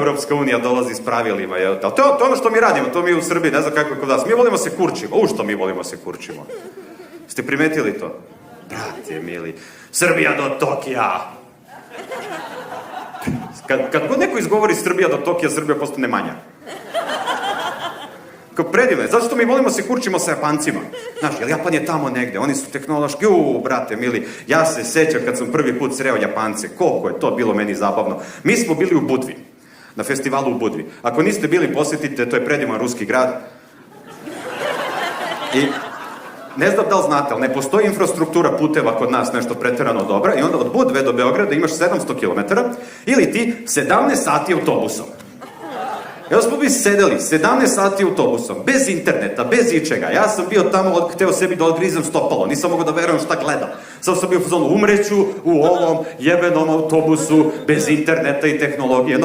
Evropska unija dolazi s pravilima, jel? To je ono što mi radimo, to mi u Srbiji, ne znam kako je kod vas. Mi volimo se kurčimo, što mi volimo se kurčimo. Ste primetili to? Brate, mili, Srbija do Tokija. Kad god neko izgovori Srbija do Tokija, Srbija postane manja. Kao predivno je, zato što mi volimo se kurčimo sa Japancima. Znaš, jer Japan je tamo negde, oni su tehnološki, brate, mili, ja se sećam kad sam prvi put sreo Japance, koliko je to bilo meni zabavno. Mi smo bili u Budvi, na festivalu u Budvi. Ako niste bili, posjetite, to je predivan ruski grad. I ne znam da li znate, ali ne postoji infrastruktura puteva kod nas nešto preterano dobra i onda od Budve do Beograda imaš 700 km ili ti 17 sati autobusom. Evo smo bi sedeli 17 sati autobusom, bez interneta, bez ičega. Ja sam bio tamo, hteo sebi da odgrizem stopalo, nisam mogao da verujem šta gledam. Sad sam bio u zonu, umreću u ovom jebenom autobusu, bez interneta i tehnologije.